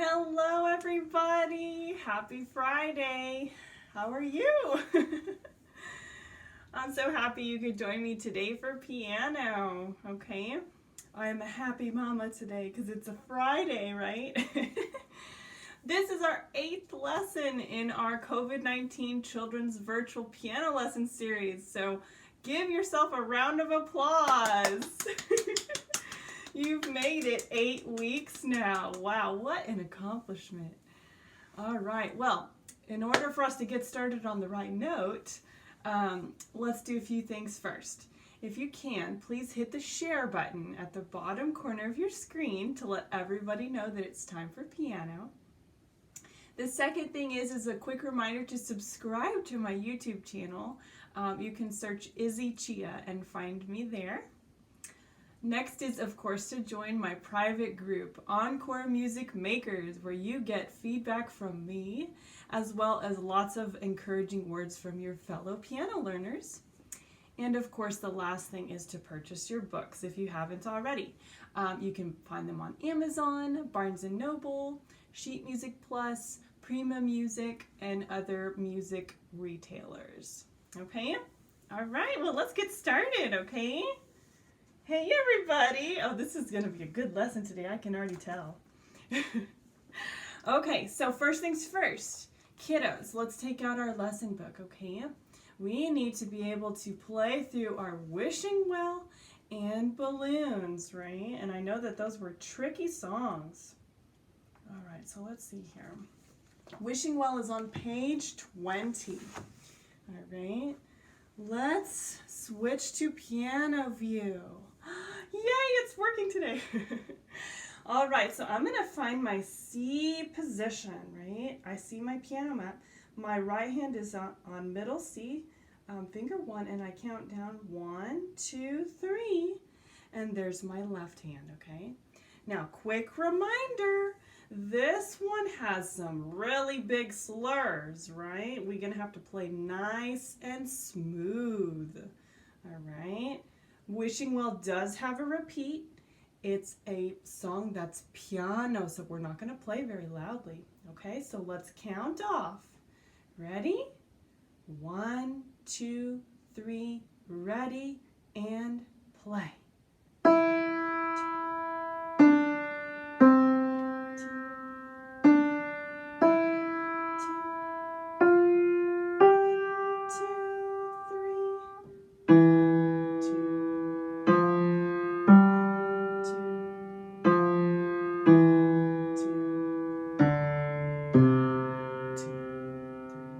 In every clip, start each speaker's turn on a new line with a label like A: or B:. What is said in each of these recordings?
A: Hello everybody, happy Friday. How are you? I'm so happy you could join me today for piano, okay? I'm a happy mama today because it's a Friday, right? This is our 8th lesson in our COVID-19 Children's Virtual Piano Lesson Series, so give yourself a round of applause. You've made it 8 weeks now. Wow, what an accomplishment. All right, well, in order for us to get started on the right note, let's do a few things first. If you can, please hit the share button at the bottom corner of your screen to let everybody know that it's time for piano. The second thing is a quick reminder to subscribe to my YouTube channel. You can search Izzy Chia and find me there. Next is, of course, to join my private group, Encore Music Makers, where you get feedback from me, as well as lots of encouraging words from your fellow piano learners. And of course, the last thing is to purchase your books if you haven't already. You can find them on Amazon, Barnes & Noble, Sheet Music Plus, Prima Music, and other music retailers. Okay? All right, well, let's get started, okay? Hey everybody! Oh, this is going to be a good lesson today, I can already tell. Okay, so first things first. Kiddos, let's take out our lesson book, okay? We need to be able to play through our wishing well and balloons, right? And I know that those were tricky songs. All right, so let's see here. Wishing well is on page 20. All right, let's switch to piano view. Yay, it's working today. All right, so I'm gonna find my C position, right? I see my piano mat. My right hand is on middle C, finger 1, and I count down 1, 2, 3, and there's my left hand, okay? Now, quick reminder, this one has some really big slurs, right? We're gonna have to play nice and smooth, all right? Wishing Well does have a repeat. It's a song that's piano, so we're not going to play very loudly. Okay, so let's count off. Ready? 1, 2, 3, ready, and play.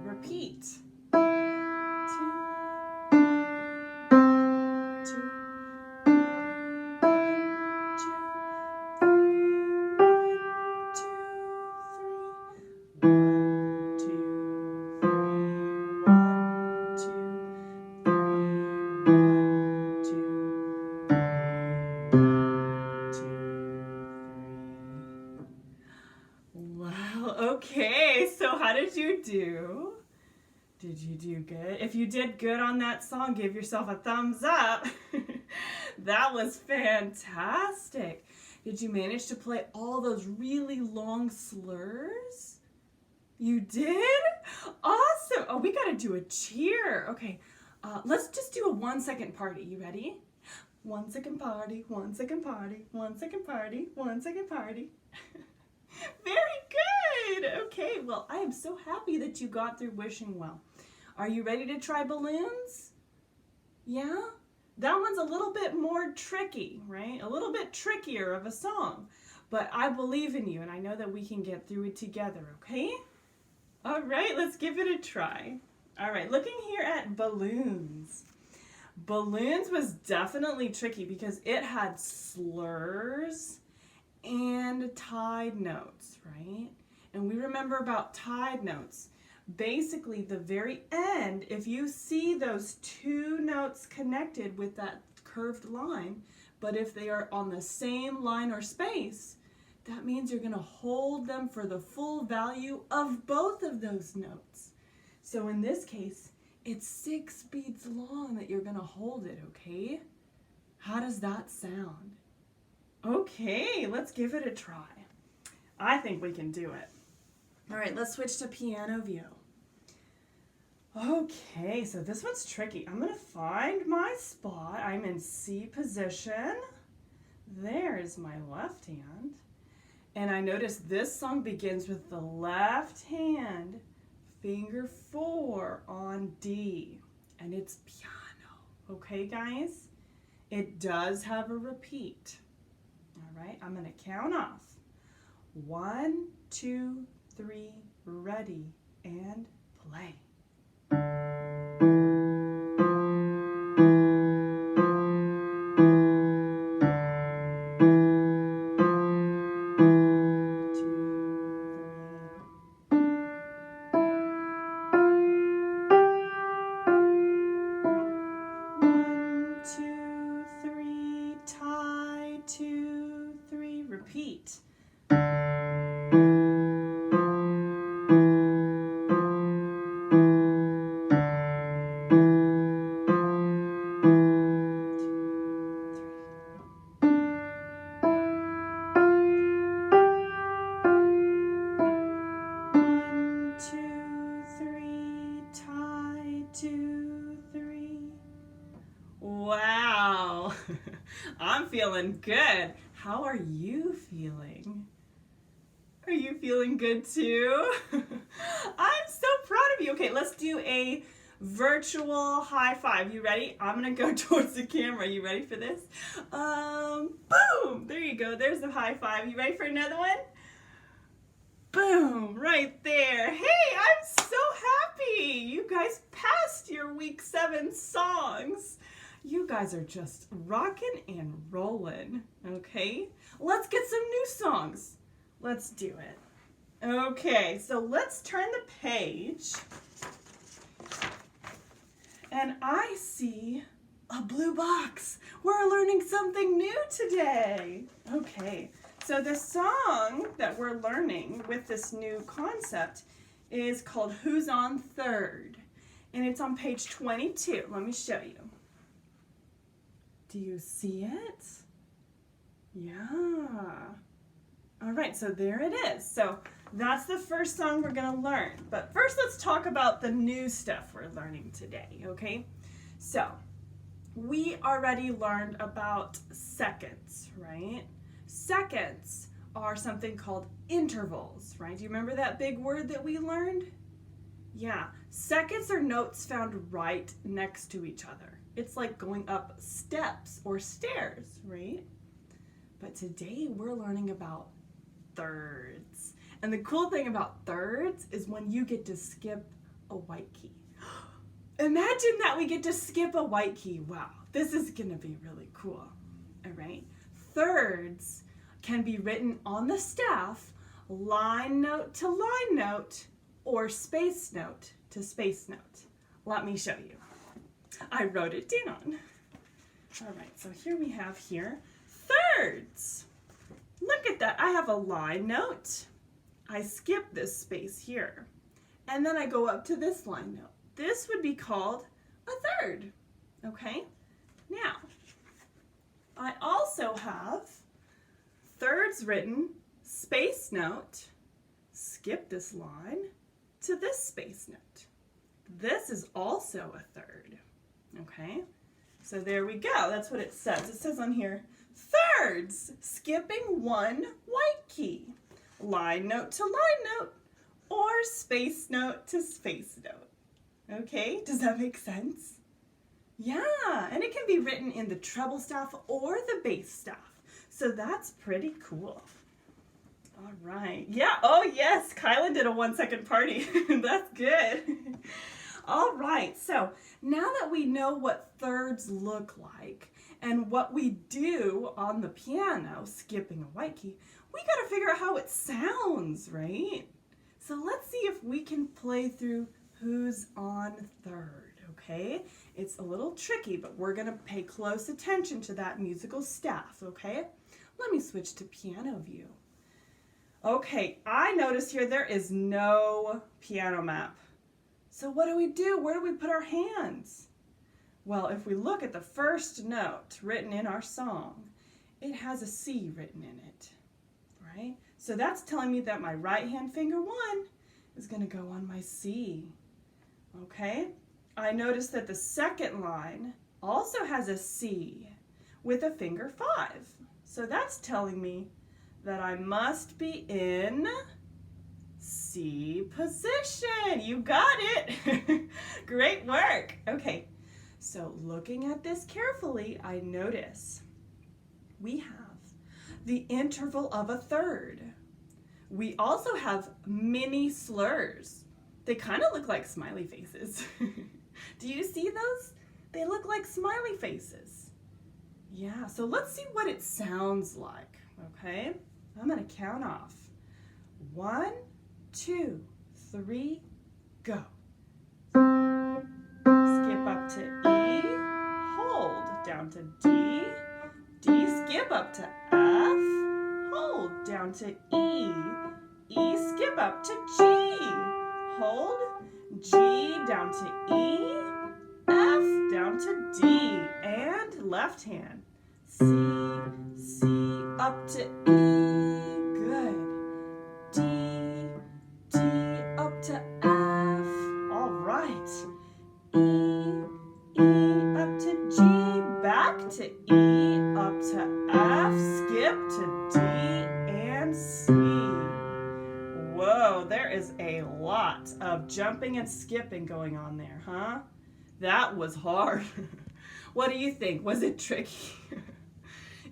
A: Repeat. 2, 2, 2, 3. Wow, okay, so how did you do? Did you do good? If you did good on that song, give yourself a thumbs up. That was fantastic. Did you manage to play all those really long slurs? You did? Awesome. Oh, we got to do a cheer. Okay, let's just do a 1-second party. You ready? 1 second party, 1 second party, 1 second party, 1 second party. Very good. Okay, well, I am so happy that you got through wishing well. Are you ready to try balloons? Yeah? That one's a little bit more tricky, right? A little bit trickier of a song. But I believe in you, and I know that we can get through it together, okay? All right, let's give it a try. All right, looking here at balloons. Balloons was definitely tricky because it had slurs and tied notes, right? And we remember about tied notes. Basically, the very end, if you see those 2 notes connected with that curved line, but if they are on the same line or space, that means you're going to hold them for the full value of both of those notes. So in this case, it's 6 beats long that you're going to hold it, okay? How does that sound? Okay, let's give it a try. I think we can do it. All right, let's switch to piano view. Okay, so this one's tricky. I'm going to find my spot. I'm in C position. There's my left hand. And I notice this song begins with the left hand, finger 4 on D. And it's piano. Okay, guys? It does have a repeat. All right, I'm going to count off. 1, 2, 3, ready, and play. Repeat. Wow, I'm feeling good. How are you feeling? Are you feeling good too? I'm so proud of you. Okay, let's do a virtual high five. You ready? I'm gonna go towards the camera. You ready for this? Boom! There you go. There's the high five. You ready for another one? Boom! Right there. Hey, I'm so happy. You guys passed your week 7 songs. You guys are just rocking and rolling, okay? Let's get some new songs. Let's do it. Okay, so let's turn the page. And I see a blue box. We're learning something new today. Okay, so the song that we're learning with this new concept is called Who's on Third? And it's on page 22. Let me show you. Do you see it? Yeah. All right, so there it is. So that's the first song we're gonna learn. But first let's talk about the new stuff we're learning today, okay? So we already learned about seconds, right? Seconds are something called intervals, right? Do you remember that big word that we learned? Yeah, seconds are notes found right next to each other. It's like going up steps or stairs, right? But today we're learning about thirds. And the cool thing about thirds is when you get to skip a white key. Imagine that we get to skip a white key. Wow, this is gonna be really cool, all right? Thirds can be written on the staff, line note to line note, or space note to space note. Let me show you. I wrote it down. All right, so here we have thirds. Look at that. I have a line note. I skip this space here. And then I go up to this line note. This would be called a third. Okay? Now, I also have thirds written space note, skip this line to this space note. This is also a third. Okay, so there we go. That's what it says. It says on here, thirds, skipping one white key, line note to line note, or space note to space note. Okay, does that make sense? Yeah, and it can be written in the treble staff or the bass staff. So that's pretty cool. All right. Yeah, oh yes, Kylan did a 1-second party. That's good. All right, so now that we know what thirds look like and what we do on the piano, skipping a white key, we gotta figure out how it sounds, right? So let's see if we can play through Who's on Third, okay? It's a little tricky, but we're gonna pay close attention to that musical staff, okay? Let me switch to piano view. Okay, I notice here there is no piano map. So what do? Where do we put our hands? Well, if we look at the first note written in our song, it has a C written in it, right? So that's telling me that my right hand finger 1 is going to go on my C. Okay? I notice that the second line also has a C with a finger 5. So that's telling me that I must be in C position. You got it. Great work. Okay, so looking at this carefully, I notice we have the interval of a third. We also have mini slurs. They kind of look like smiley faces. Do you see those? They look like smiley faces. Yeah, so let's see what it sounds like, okay? I'm gonna count off. 1, 2, 3, go. Skip up to E, hold, down to D, D, skip up to F, hold, down to E, E, skip up to G, hold, G, down to E, F, down to D, and left hand. C, C, up to E, good. D, D, up to F, all right. E, E, up to G, back to E, up to F, skip to D, and C. Whoa, there is a lot of jumping and skipping going on there, huh? That was hard. What do you think? Was it tricky?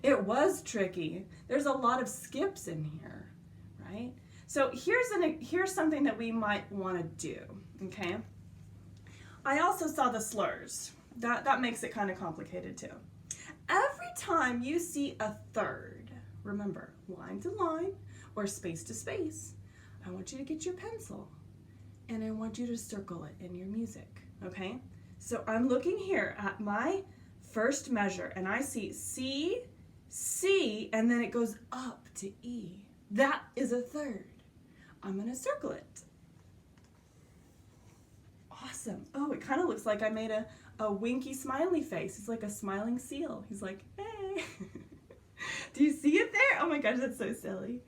A: It was tricky. There's a lot of skips in here, right? So here's something that we might want to do, okay? I also saw the slurs. That makes it kind of complicated too. Every time you see a third, remember, line to line or space to space, I want you to get your pencil and I want you to circle it in your music, okay? So I'm looking here at my first measure and I see C, C, and then it goes up to E. That is a third. I'm going to circle it. Awesome. Oh, it kind of looks like I made a winky smiley face. He's like a smiling seal. He's like, hey. Do you see it there? Oh my gosh, that's so silly.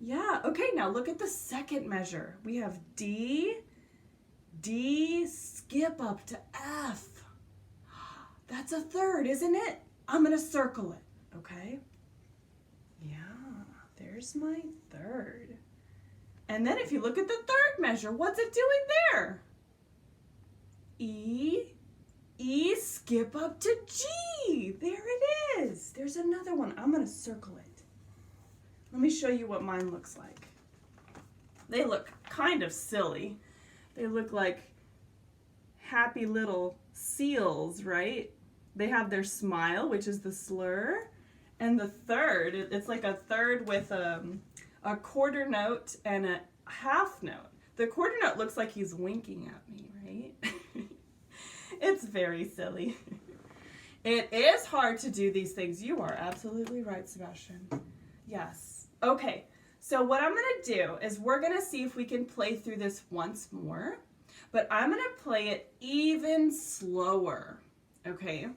A: Yeah, okay, now look at the second measure. We have D, D, skip up to F. That's a third, isn't it? I'm going to circle it, okay? Yeah, there's my third. And then if you look at the third measure, what's it doing there? E, E, skip up to G. There it is. There's another one. I'm going to circle it. Let me show you what mine looks like. They look kind of silly. They look like happy little seals, right? They have their smile, which is the slur, and the third, it's like a third with a quarter note and a half note. The quarter note looks like he's winking at me, right? It's very silly. It is hard to do these things. You are absolutely right, Sebastian. Yes. Okay, so what I'm going to do is we're going to see if we can play through this once more, but I'm going to play it even slower, okay?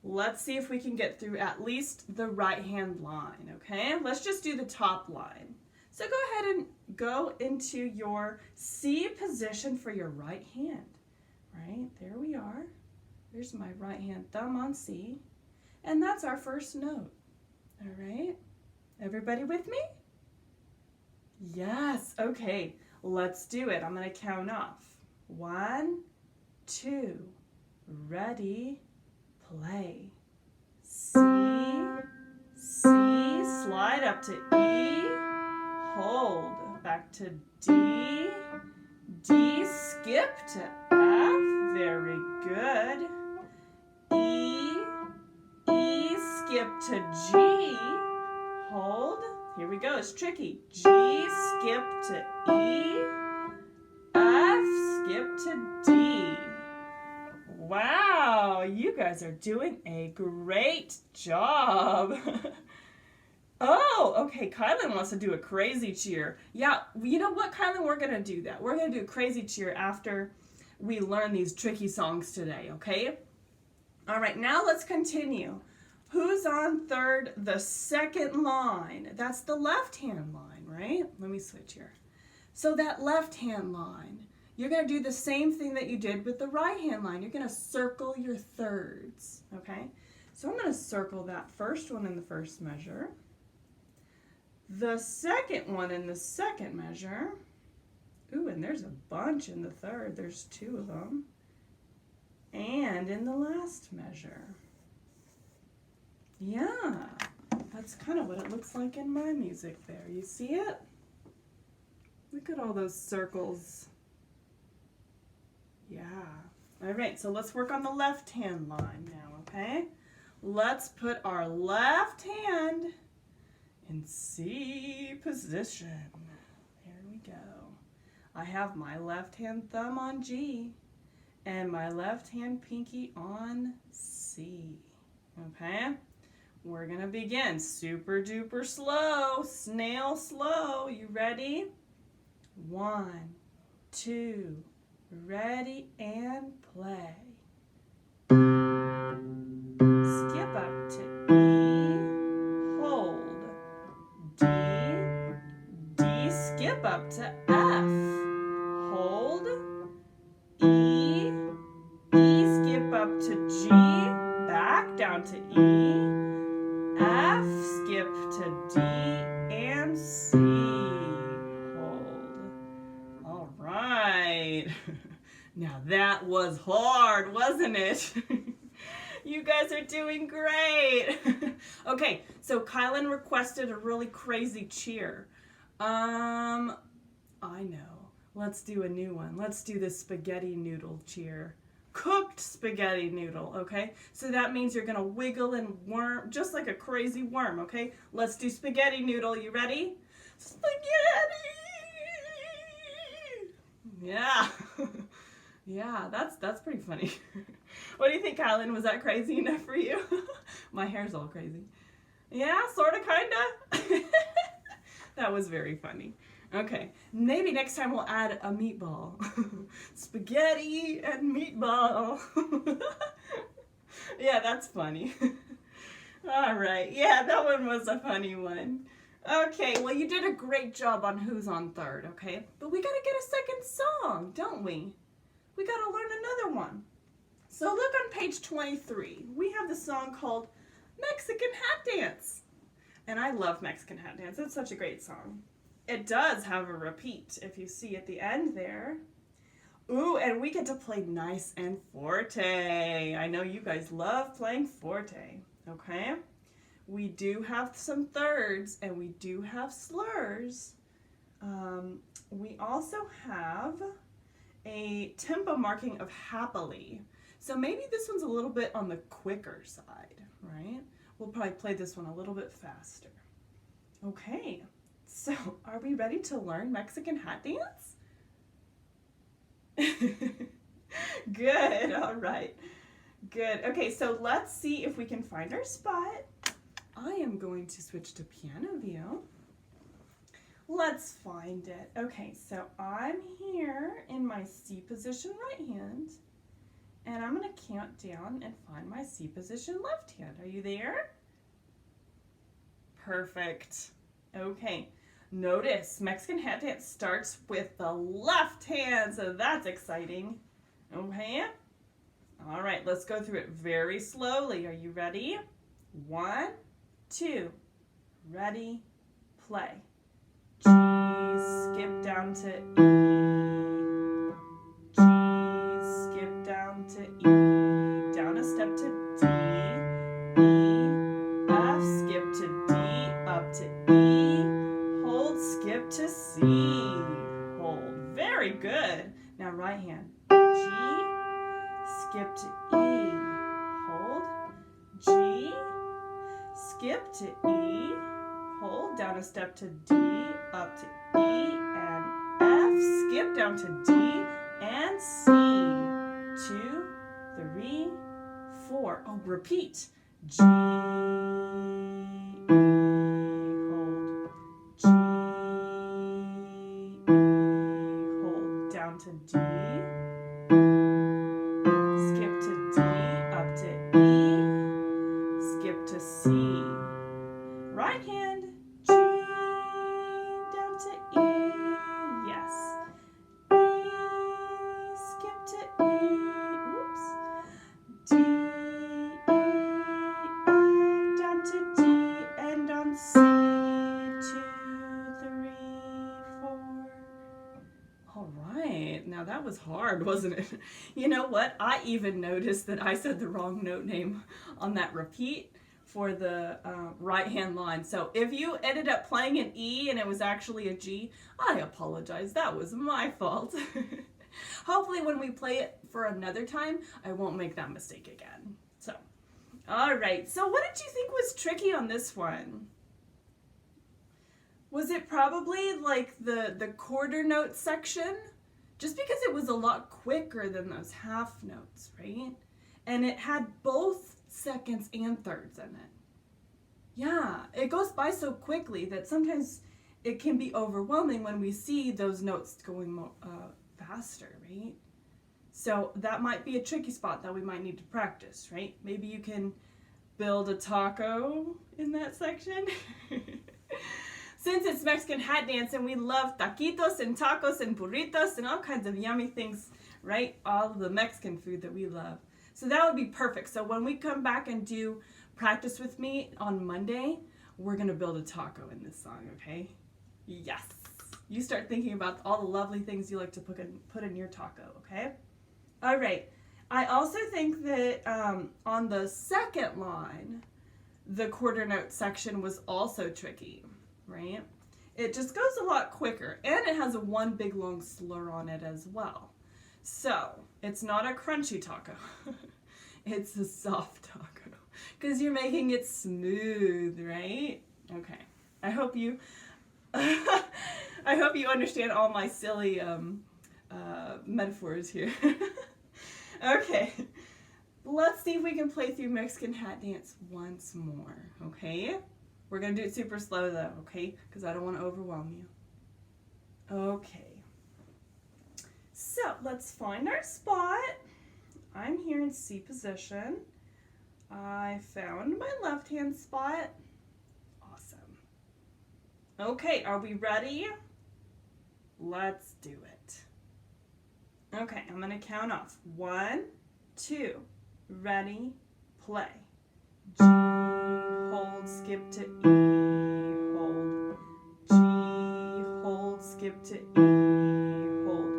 A: Let's see if we can get through at least the right-hand line, okay? Let's just do the top line. So go ahead and go into your C position for your right hand, right? There we are. There's my right hand thumb on C, and that's our first note, all right? Everybody with me? Yes, okay, let's do it. I'm gonna count off. 1, 2, ready, play. C, C, slide up to E, hold, back to D, D, skip to F, very good. E, E, skip to G, hold, here we go, it's tricky. G, skip to E, F, skip to D. Wow, you guys are doing a great job. Oh, okay, Kylan wants to do a crazy cheer. Yeah, you know what, Kylan, we're going to do that. We're going to do a crazy cheer after we learn these tricky songs today, okay? All right, now let's continue. Who's on third? The second line. That's the left-hand line, right? Let me switch here. So that left-hand line, you're going to do the same thing that you did with the right-hand line. You're going to circle your thirds, okay? So I'm going to circle that first one in the first measure, the second one in the second measure. Ooh, and there's a bunch in the third. There's 2 of them. And in the last measure. Yeah, that's kind of what it looks like in my music there. You see it? Look at all those circles. Yeah. All right, so let's work on the left-hand line now, okay? Let's put our left hand in C position. There we go. I have my left-hand thumb on G and my left-hand pinky on C, okay? We're gonna begin super duper slow, snail slow. You ready? 1, 2, ready and play. Skip up to E, hold, D, D, skip up to F, hold, E, E, skip up to G, back down to E, F, skip to D, and C, hold. All right. Now that was hard, wasn't it? You guys are doing great. Okay, so Kylan requested a really crazy cheer. I know. Let's do a new one. Let's do the spaghetti noodle cheer. Cooked spaghetti noodle, okay? So that means you're gonna wiggle and worm, just like a crazy worm, okay? Let's do spaghetti noodle. You ready? Spaghetti! Yeah. Yeah, that's pretty funny. What do you think, Kylan? Was that crazy enough for you? My hair's all crazy. Yeah, sorta, kinda. That was very funny. Okay, maybe next time we'll add a meatball. Spaghetti and meatball. Yeah, that's funny. All right, yeah, that one was a funny one. Okay, well, you did a great job on Who's on Third, okay? But we gotta get a second song, don't we? We gotta learn another one. So look on page 23. We have the song called Mexican Hat Dance. And I love Mexican Hat Dance. It's such a great song. It does have a repeat, if you see at the end there. Ooh, and we get to play nice and forte. I know you guys love playing forte, okay? We do have some thirds, and we do have slurs. We also have a tempo marking of happily. So maybe this one's a little bit on the quicker side, right? We'll probably play this one a little bit faster. Okay. So, are we ready to learn Mexican hat dance? Good, all right. Good. Okay, so let's see if we can find our spot. I am going to switch to piano view. Let's find it. Okay, so I'm here in my C position right hand, and I'm going to count down and find my C position left hand. Are you there? Perfect. Okay. Notice Mexican hat dance starts with the left hand, so that's exciting. Okay? All right, let's go through it very slowly. Are you ready? 1, 2, ready, play. G, skip down to E. G, skip down to E. Down a step to D. E, F, skip to D, up to E. Hold, skip to C. Hold. Very good. Now right hand. G, skip to E. Hold. G, skip to E. Hold. Down a step to D, up to E, and F. Skip down to D and C. 2, 3, 4. Oh, repeat. G, to D, skip to D, up to E, skip to skip to E, yes. E, skip to E, oops. D, E, F, down to D, and on C, 2, 3, 4. All right, now that was hard, wasn't it? You know what? I even noticed that I said the wrong note name on that repeat for the right-hand line. So if you ended up playing an E and it was actually a G, I apologize. That was my fault. Hopefully when we play it for another time, I won't make that mistake again. So, all right. So what did you think was tricky on this one? Was it probably like the quarter note section? Just because it was a lot quicker than those half notes, right? And it had both seconds and thirds in it. Yeah, it goes by so quickly that sometimes it can be overwhelming when we see those notes going more faster, right? So that might be a tricky spot that we might need to practice, right? Maybe you can build a taco in that section. Since it's Mexican hat dance and we love taquitos and tacos and burritos and all kinds of yummy things, right? All of the Mexican food that we love. So that would be perfect. So when we come back and do practice with me on Monday, we're going to build a taco in this song, okay? Yes. You start thinking about all the lovely things you like to put in your taco, okay? All right. I also think that on the second line, the quarter note section was also tricky, right? It just goes a lot quicker, and it has a one big long slur on it as well. So it's not a crunchy taco. It's a soft taco because you're making it smooth, right? Okay. I hope you understand all my silly metaphors here. Okay. Let's see if we can play through Mexican hat dance once more, okay? We're going to do it super slow though, okay? Because I don't want to overwhelm you. Okay. So let's find our spot. I'm here in C position. I found my left-hand spot. Awesome. Okay, are we ready? Let's do it. Okay, I'm going to count off. 1, 2, ready, play. G, hold, skip to E, hold. G, hold, skip to E, hold.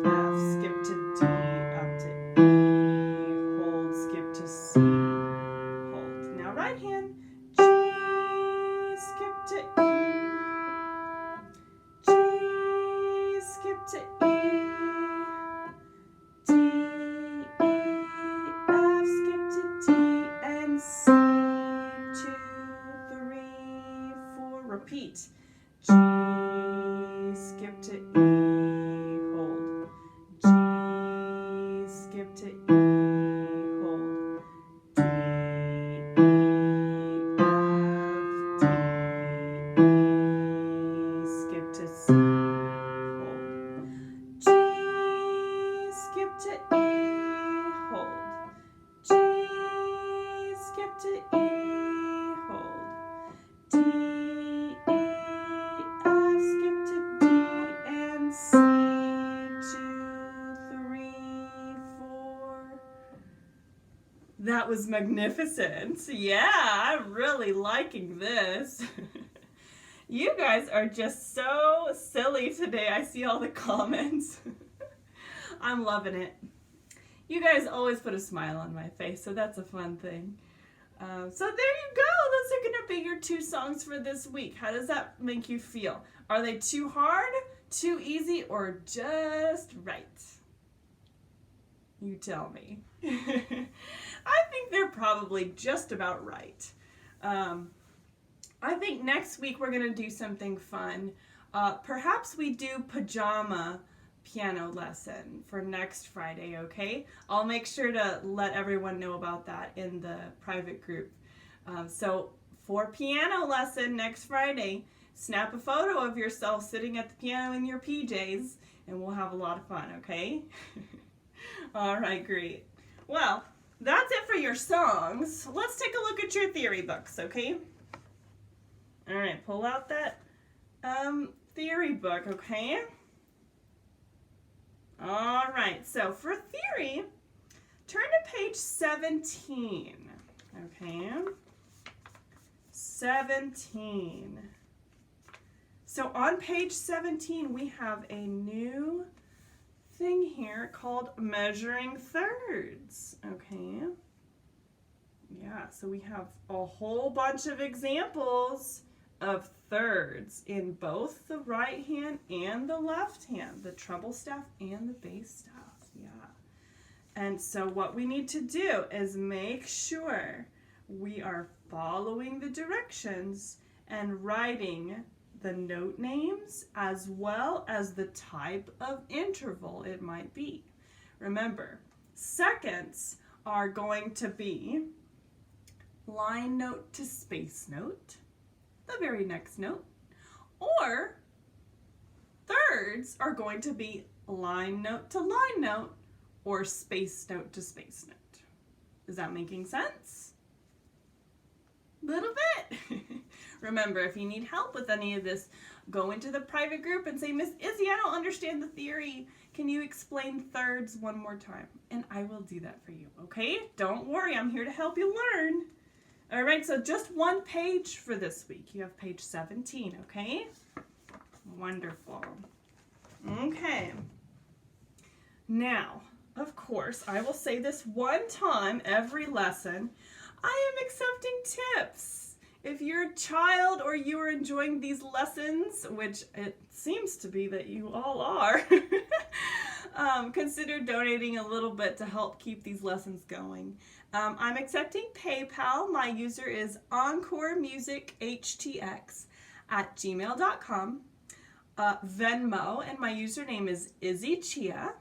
A: F, skip to D, up to E, hold, skip to C, hold. Now right hand, G, skip to E, G, skip to E, D, E, F, skip to D, and C, 2, 3, 4, repeat. G, skip to E, hold. G, skip to E, hold. D, E, F, D, E, skip to C, hold. G, skip to E, hold. G, skip to E, hold. D, E, F, skip to D, and C, 2, 3, 4. That was magnificent. Yeah, I'm really liking this. You guys are just so silly today. I see all the comments. I'm loving it. You guys always put a smile on my face, so that's a fun thing. So there you go. Those are going to be your 2 songs for this week. How does that make you feel? Are they too hard, too easy, or just right? You tell me. I think they're probably just about right. I think next week we're going to do something fun. Perhaps we do pajama piano lesson for next Friday, okay? I'll make sure to let everyone know about that in the private group. So for piano lesson next Friday, snap a photo of yourself sitting at the piano in your PJs and we'll have a lot of fun, okay? All right, great. Well, that's it for your songs. Let's take a look at your theory books, okay? All right, pull out that theory book, okay? All right, so for theory, turn to page 17, okay? 17. So on page 17, we have a new thing here called measuring thirds, okay? Yeah, so we have a whole bunch of examples of thirds in both the right hand and the left hand, the treble staff and the bass staff, yeah. And so what we need to do is make sure we are following the directions and writing the note names as well as the type of interval it might be. Remember, seconds are going to be line note to space note, the very next note, or thirds are going to be line note to line note or space note to space note. Is that making sense? Little bit. Remember, if you need help with any of this, go into the private group and say, Miss Izzy, I don't understand the theory. Can you explain thirds one more time? And I will do that for you, okay? Don't worry, I'm here to help you learn. All right, so just one page for this week. You have page 17, okay? Wonderful. Okay. Now, of course, I will say this one time every lesson. I am accepting tips. If you're a child or you are enjoying these lessons, which it seems to be that you all are, consider donating a little bit to help keep these lessons going. I'm accepting PayPal. My user is encoremusichtx@gmail.com. Venmo, and my username is Izzy Chia.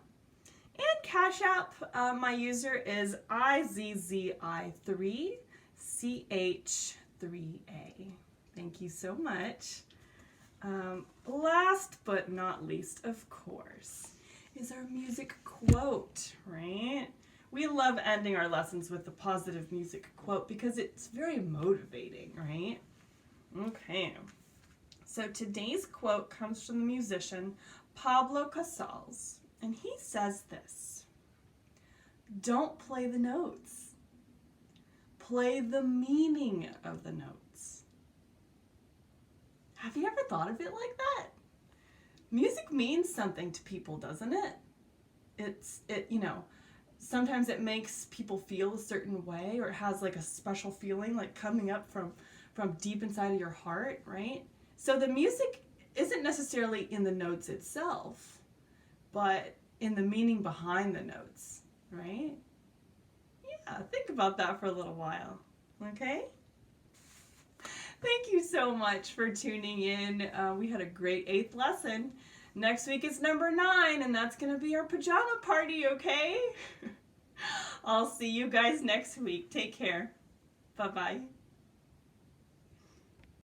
A: And Cash App, my user is IZZI3CH3A. Thank you so much. Last but not least, of course, is our music quote, right? We love ending our lessons with a positive music quote because it's very motivating, right? Okay. So today's quote comes from the musician Pablo Casals. And he says this: don't play the notes. Play the meaning of the notes. Have you ever thought of it like that? Music means something to people, doesn't it? Sometimes it makes people feel a certain way, or it has like a special feeling like coming up from deep inside of your heart, right? So the music isn't necessarily in the notes itself, but in the meaning behind the notes, right? Yeah, think about that for a little while, okay? Thank you so much for tuning in. We had a great 8th lesson. Next week is number 9, and that's going to be our pajama party, okay? I'll see you guys next week. Take care. Bye-bye.